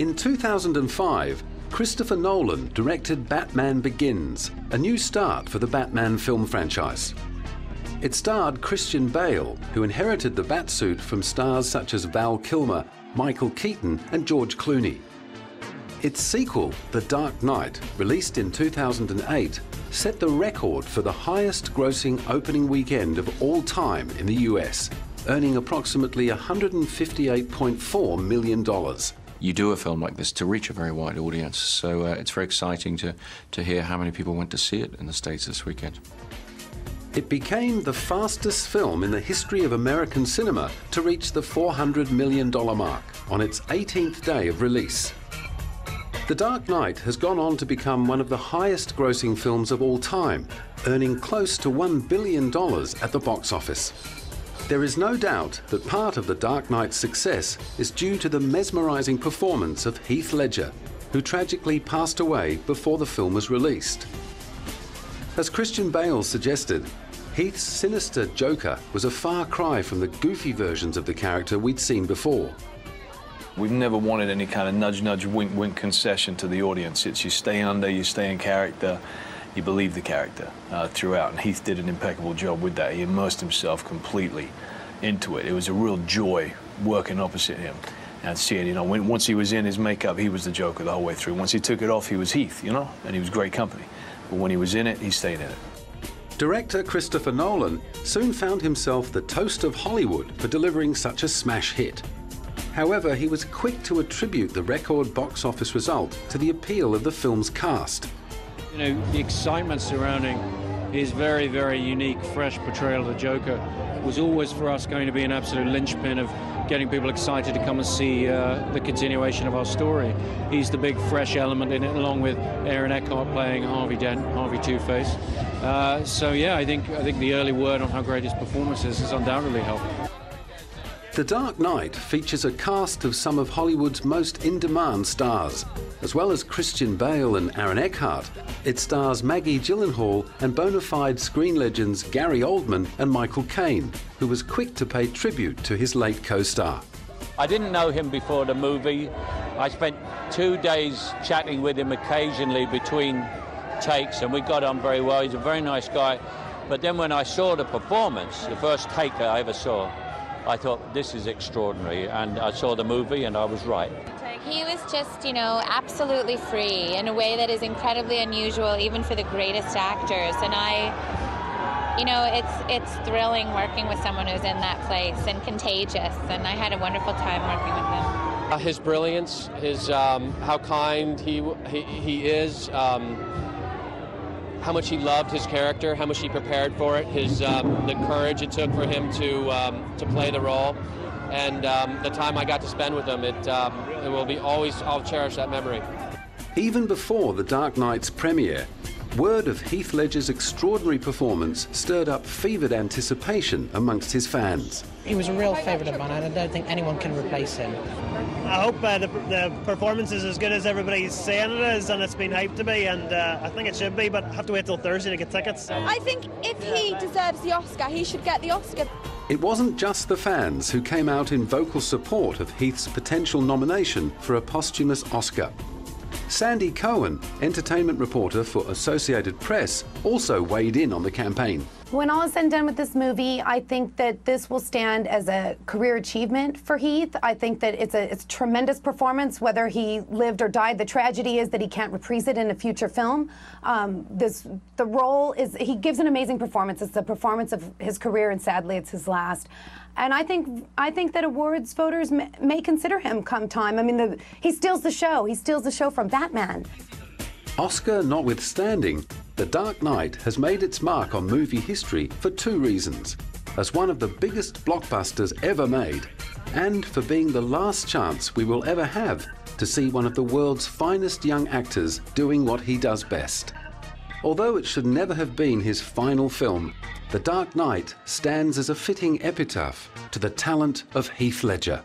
In 2005, Christopher Nolan directed Batman Begins, a new start for the Batman film franchise. It starred Christian Bale, who inherited the Batsuit from stars such as Val Kilmer, Michael Keaton and George Clooney. Its sequel, The Dark Knight, released in 2008, set the record for the highest grossing opening weekend of all time in the US, earning approximately $158.4 million. You do a film like this to reach a very wide audience, so it's very exciting to hear how many people went to see it in the States this weekend. It became the fastest film in the history of American cinema to reach the $400 million mark on its 18th day of release. The Dark Knight has gone on to become one of the highest grossing films of all time, earning close to $1 billion at the box office. There is no doubt that part of The Dark Knight's success is due to the mesmerizing performance of Heath Ledger, who tragically passed away before the film was released. As Christian Bale suggested, Heath's sinister Joker was a far cry from the goofy versions of the character we'd seen before. We've never wanted any kind of nudge, nudge, wink, wink concession to the audience. It's you stay under, you stay in character, you believe the character throughout, and Heath did an impeccable job with that. He immersed himself completely into it. It was a real joy working opposite him and seeing, you know, once he was in his makeup, he was the Joker the whole way through. Once he took it off, he was Heath, you know, and he was great company. But when he was in it, he stayed in it. Director Christopher Nolan soon found himself the toast of Hollywood for delivering such a smash hit. However, he was quick to attribute the record box office result to the appeal of the film's cast. You know, the excitement surrounding his very, very unique, fresh portrayal of the Joker was always for us going to be an absolute linchpin of getting people excited to come and see the continuation of our story. He's the big, fresh element in it, along with Aaron Eckhart playing Harvey Dent, Harvey Two-Face. So yeah, I think the early word on how great his performance is has undoubtedly helped. The Dark Knight features a cast of some of Hollywood's most in-demand stars. As well as Christian Bale and Aaron Eckhart, it stars Maggie Gyllenhaal and bona fide screen legends Gary Oldman and Michael Caine, who was quick to pay tribute to his late co-star. I didn't know him before the movie. I spent 2 days chatting with him occasionally between takes, and we got on very well. He's a very nice guy. But then when I saw the performance, the first take I ever saw, I thought, this is extraordinary, and I saw the movie and I was right. He was just, you know, absolutely free in a way that is incredibly unusual even for the greatest actors, and you know, it's thrilling working with someone who's in that place and contagious, and I had a wonderful time working with him. His brilliance, his how kind he is, how much he loved his character, how much he prepared for it, the courage it took for him to play the role, and the time I got to spend with him, it will be always, I'll cherish that memory. Even before The Dark Knight's premiere, word of Heath Ledger's extraordinary performance stirred up fevered anticipation amongst his fans. He was a real favourite of mine, and I don't think anyone can replace him. I hope the performance is as good as everybody's saying it is, and it's been hyped to be, and I think it should be, but I have to wait till Thursday to get tickets. I think if he deserves the Oscar, he should get the Oscar. It wasn't just the fans who came out in vocal support of Heath's potential nomination for a posthumous Oscar. Sandy Cohen, entertainment reporter for Associated Press, also weighed in on the campaign. When all is said and done with this movie, I think that this will stand as a career achievement for Heath. I think that it's a tremendous performance, whether he lived or died. The tragedy is that he can't reprise it in a future film. The role is, he gives an amazing performance. It's the performance of his career, and sadly it's his last. And I think that awards voters may consider him come time. I mean, he steals the show. He steals the show from Batman. Oscar notwithstanding, The Dark Knight has made its mark on movie history for 2 reasons: as one of the biggest blockbusters ever made, and for being the last chance we will ever have to see one of the world's finest young actors doing what he does best. Although it should never have been his final film, The Dark Knight stands as a fitting epitaph to the talent of Heath Ledger.